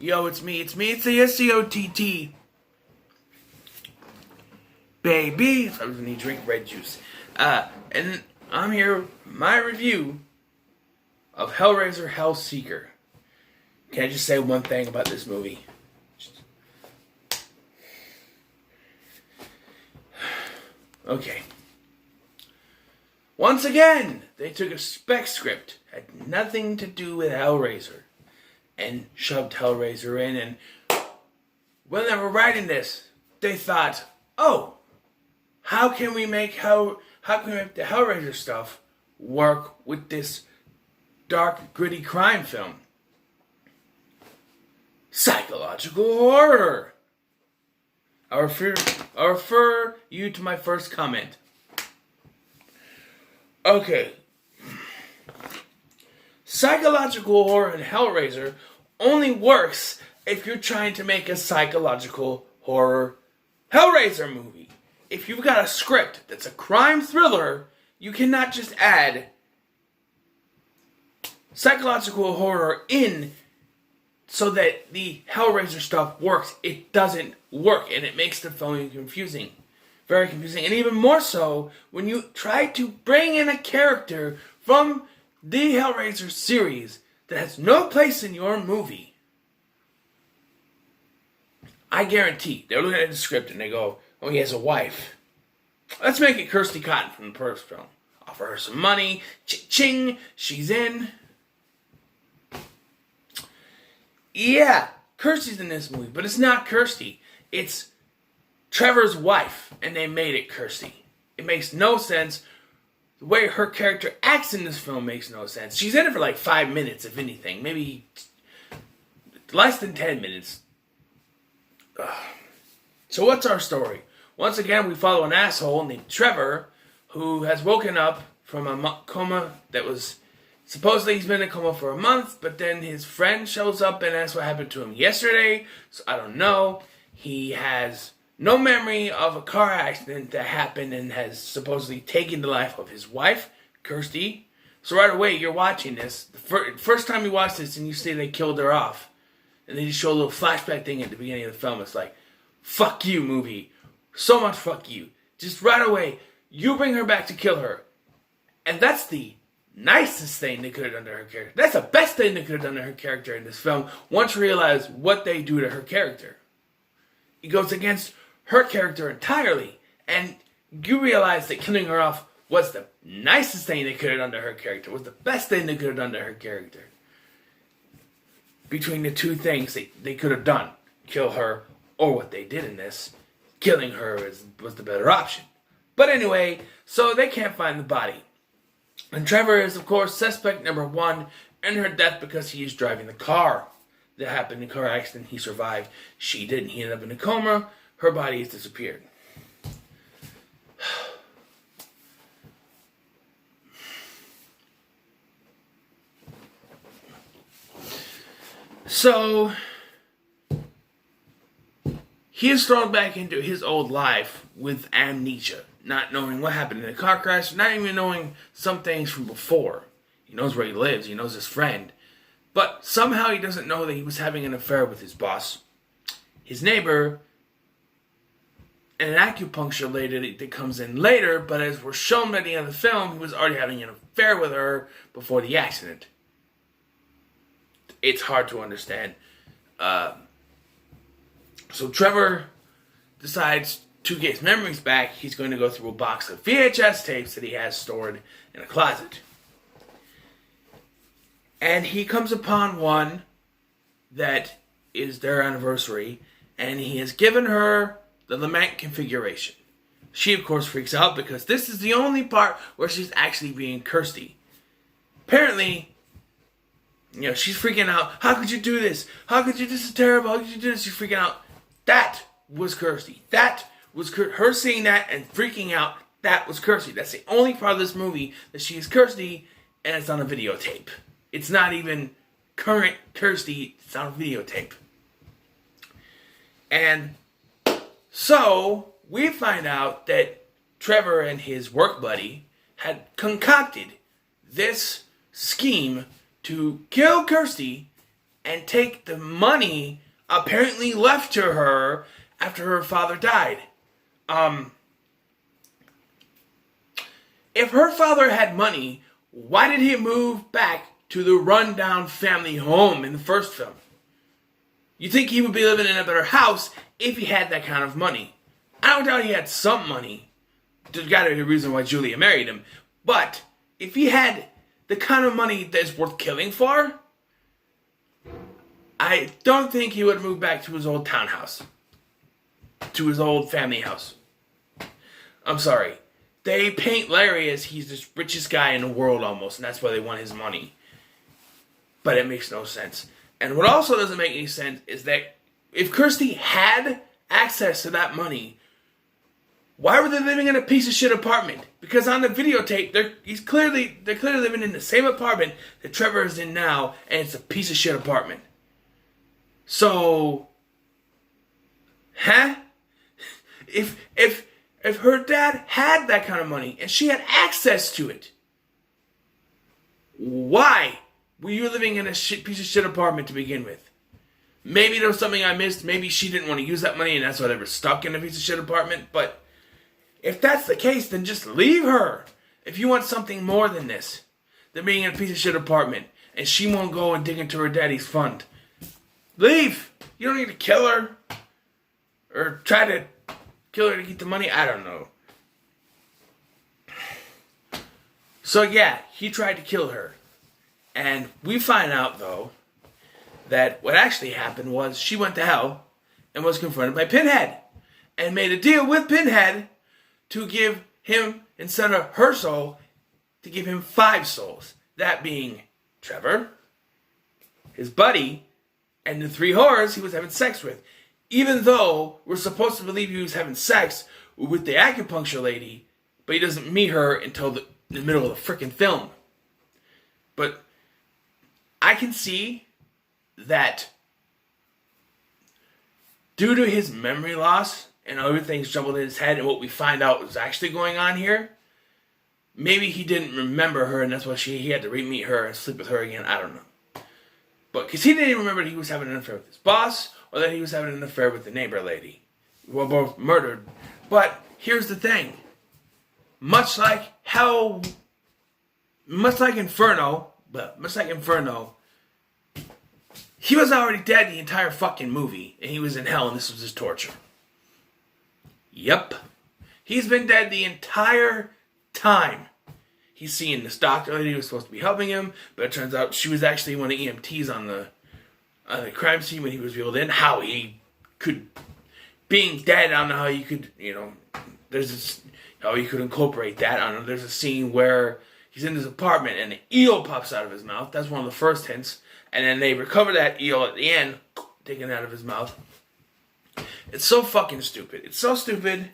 Yo, it's me, it's the SCOTT. Baby, I was gonna drink red juice. And I'm here with my review of Hellraiser Hellseeker. Can I just say one thing about this movie? Okay. Once again, they took a spec script, had nothing to do with Hellraiser, and shoved Hellraiser in, and when they were writing this, they thought, oh, how can we make the Hellraiser stuff work with this dark, gritty crime film? Psychological horror. I'll refer you to my first comment. Okay. Psychological horror in Hellraiser only works if you're trying to make a psychological horror Hellraiser movie. If you've got a script that's a crime thriller, you cannot just add psychological horror in so that the Hellraiser stuff works. It doesn't work, and it makes the film confusing. Very confusing. And even more so when you try to bring in a character from the Hellraiser series that has no place in your movie. I guarantee they're looking at the script and they go, oh, he has a wife. Let's make it Kersey Cotton from the first film. Offer her some money. Ching, she's in. Yeah, Kersey's in this movie, but it's not Kersey. It's Trevor's wife, and they made it Kersey. It makes no sense. The way her character acts in this film makes no sense. She's in it for like 5 minutes, if anything. Maybe less than 10 minutes. Ugh. So what's our story? Once again, we follow an asshole named Trevor, who has woken up from a coma that was... Supposedly he's been in a coma for a month, but then his friend shows up and asks what happened to him yesterday. So I don't know. He has no memory of a car accident that happened and has supposedly taken the life of his wife, Kersey. So right away, you're watching this. The first time you watch this and you see they killed her off, and they just show a little flashback thing at the beginning of the film. It's like, fuck you, movie. So much fuck you. Just right away, you bring her back to kill her. And that's the nicest thing they could have done to her character. That's the best thing they could have done to her character in this film, once you realize what they do to her character. It goes against her character entirely, and you realize that killing her off was the nicest thing they could have done to her character, was the best thing they could have done to her character. Between the two things they could have done, kill her, or what they did in this, killing her was the better option. But anyway, so they can't find the body. And Trevor is, of course, suspect number one in her death because he is driving the car that happened in a car accident. He survived. She didn't. He ended up in a coma. Her body has disappeared. So, he is thrown back into his old life with amnesia. Not knowing what happened in the car crash, not even knowing some things from before. He knows where he lives, he knows his friend. But somehow he doesn't know that he was having an affair with his boss, his neighbor, and an acupuncture lady that comes in later, but as we're shown by the end of the film, he was already having an affair with her before the accident. It's hard to understand. So Trevor decides to get his memories back, he's going to go through a box of VHS tapes that he has stored in a closet. And he comes upon one that is their anniversary, and he has given her the lament configuration. She, of course, freaks out because this is the only part where she's actually being Kersey. Apparently, she's freaking out. How could you do this? How could you? This is terrible. How could you do this? She's freaking out. That was Kersey. That was her seeing that and freaking out. That was Kersey. That's the only part of this movie that she is Kersey, and it's on a videotape. It's not even current Kersey. It's on a videotape. And so we find out that Trevor and his work buddy had concocted this scheme to kill Kersey and take the money apparently left to her after her father died. If her father had money, why did he move back to the rundown family home in the first film? You think he would be living in a better house if he had that kind of money. I don't doubt he had some money. There's got to be a reason why Julia married him. But if he had the kind of money that's worth killing for, I don't think he would move back to his old townhouse. To his old family house. I'm sorry. They paint Larry as he's the richest guy in the world almost, and that's why they want his money. But it makes no sense. And what also doesn't make any sense is that if Kersey had access to that money, why were they living in a piece of shit apartment? Because on the videotape, they're clearly living in the same apartment that Trevor is in now, and it's a piece of shit apartment. So, If her dad had that kind of money and she had access to it, why were you living in a piece of shit apartment to begin with? Maybe there was something I missed. Maybe she didn't want to use that money and that's why they were stuck in a piece of shit apartment. But if that's the case, then just leave her. If you want something more than this, than being in a piece of shit apartment and she won't go and dig into her daddy's fund, leave. You don't need to kill her or try to kill her to get the money. I don't know. So yeah, he tried to kill her. And we find out, though, that what actually happened was she went to hell and was confronted by Pinhead. And made a deal with Pinhead to give him, instead of her soul, to give him 5 souls. That being Trevor, his buddy, and the 3 horrors he was having sex with. Even though we're supposed to believe he was having sex with the acupuncture lady, but he doesn't meet her until the middle of the freaking film. But I can see that due to his memory loss and everything's jumbled in his head and what we find out was actually going on here, maybe he didn't remember her and that's why he had to re-meet her and sleep with her again. I don't know. But because he didn't even remember that he was having an affair with his boss, or that he was having an affair with the neighbor lady. We were both murdered. But here's the thing. Much like Inferno, he was already dead the entire fucking movie. And he was in hell and this was his torture. Yep. He's been dead the entire time. He's seen this doctor lady who was supposed to be helping him, but it turns out she was actually one of the EMTs on the crime scene when he was wheeled in. How he could, being dead, I don't know how you could, there's this, how you could incorporate that. I don't know, there's a scene where he's in his apartment and an eel pops out of his mouth. That's one of the first hints. And then they recover that eel at the end, taken out of his mouth. It's so fucking stupid. It's so stupid.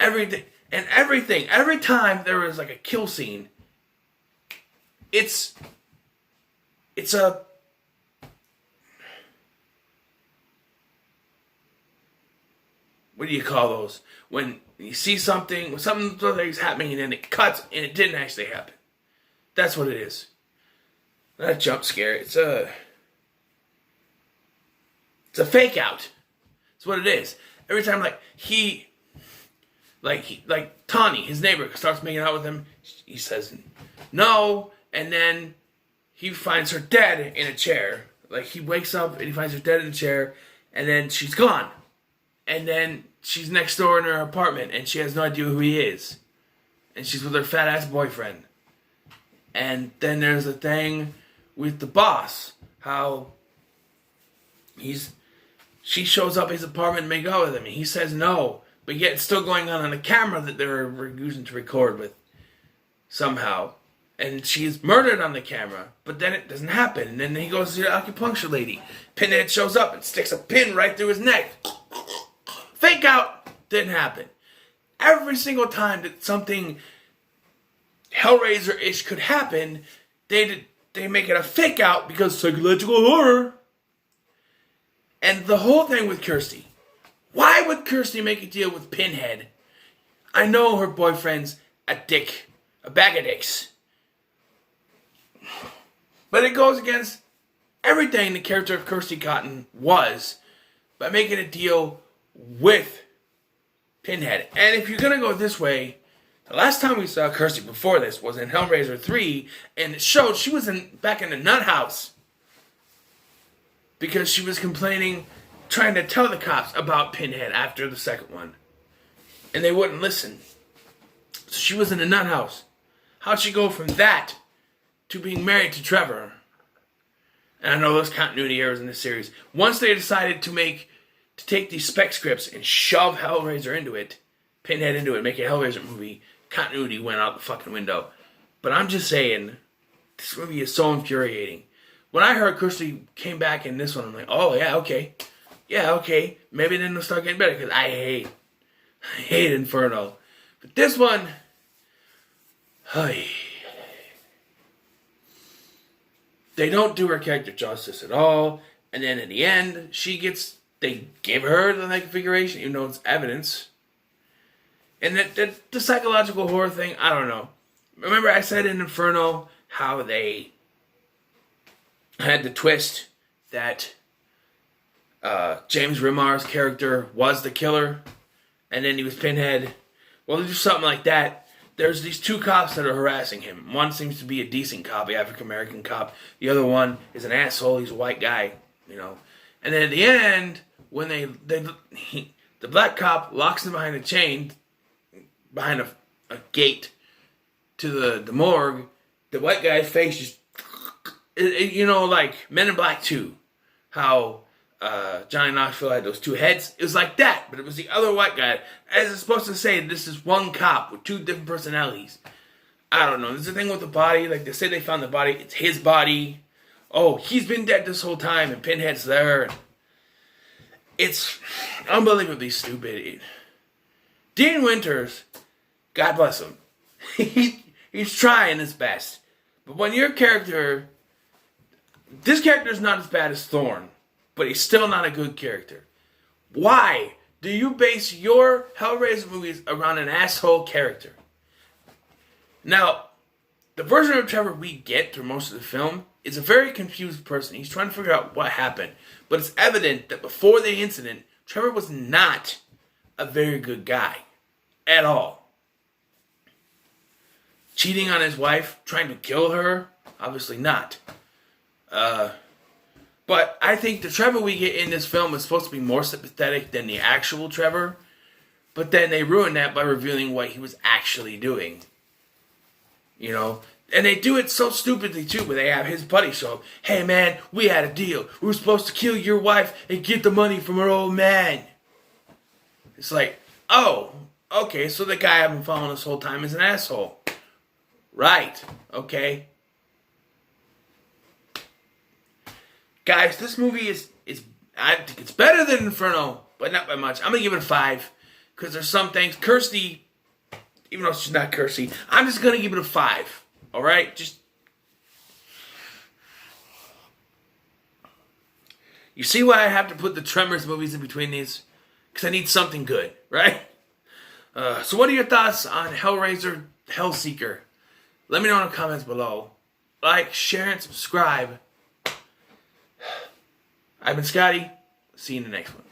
Everything. Every time there was like a kill scene, it's a... What do you call those? When you see something, when something's happening and then it cuts and it didn't actually happen. That's what it is. Not a jump scare. It's a fake out. That's what it is. Every time Tawny, his neighbor, starts making out with him, he says no, and then he finds her dead in a chair. Like, he wakes up and he finds her dead in a chair, and then she's gone. And then she's next door in her apartment, and she has no idea who he is. And she's with her fat-ass boyfriend. And then there's a thing with the boss, how she shows up at his apartment to make out with him, and he says no, but yet it's still going on the camera that they're using to record with, somehow. And she's murdered on the camera, but then it doesn't happen. And then he goes to the acupuncture lady. Pinhead shows up and sticks a pin right through his neck. Fake out! Didn't happen. Every single time that something Hellraiser-ish could happen, they make it a fake out because psychological horror. And the whole thing with Kersey. Why would Kersey make a deal with Pinhead? I know her boyfriend's a dick. A bag of dicks. But it goes against everything the character of Kersey Cotton was by making a deal with Pinhead. And if you're going to go this way, the last time we saw Kersey before this was in Hellraiser 3, and it showed she was back in the nut house because she was complaining, trying to tell the cops about Pinhead after the second one. And they wouldn't listen. So she was in the nut house. How'd she go from that to being married to Trevor? And I know there's continuity errors in this series. Once they decided to take these spec scripts and shove Hellraiser into it, Pinhead into it, make a Hellraiser movie, continuity went out the fucking window. But I'm just saying, this movie is so infuriating. When I heard Kersey came back in this one, I'm like, oh yeah, okay. Yeah, okay. Maybe then it'll start getting better, because I hate Inferno. But this one, they don't do her character justice at all. And then in the end, they give her the configuration, even though it's evidence. And the psychological horror thing, I don't know. Remember I said in Inferno how they had the twist that James Remar's character was the killer, and then he was Pinhead. Well, they do something like that. There's these two cops that are harassing him. One seems to be a decent cop, the African-American cop. The other one is an asshole. He's a white guy, And then at the end, when the black cop locks him behind a chain, behind a gate to the morgue, the white guy's face just, like Men in Black 2, how Johnny Knoxville had those two heads. It was like that, but it was the other white guy. As it's supposed to say, this is one cop with two different personalities. I don't know. There's the thing with the body. Like, they say they found the body. It's his body. Oh, he's been dead this whole time, and Pinhead's there. It's unbelievably stupid. Dean Winters, God bless him. He's trying his best. But when your character... This character is not as bad as Thorn, but he's still not a good character. Why do you base your Hellraiser movies around an asshole character? Now, the version of Trevor we get through most of the film is a very confused person. He's trying to figure out what happened. But it's evident that before the incident, Trevor was not a very good guy. At all. Cheating on his wife, trying to kill her, obviously not. But I think the Trevor we get in this film is supposed to be more sympathetic than the actual Trevor. But then they ruin that by revealing what he was actually doing. And they do it so stupidly too, where they have his buddy show up. Hey man, we had a deal. We were supposed to kill your wife and get the money from her old man. It's like, oh, okay, so the guy I've been following this whole time is an asshole. Right, okay. Guys, this movie is I think it's better than Inferno, but not by much. I'm going to give it a 5, because there's some things. Kersey, even though she's not Kersey, I'm just going to give it a 5. Alright? Just... You see why I have to put the Tremors movies in between these? Because I need something good, right? So what are your thoughts on Hellraiser Hellseeker? Let me know in the comments below. Like, share, and subscribe. I've been Scotty. See you in the next one.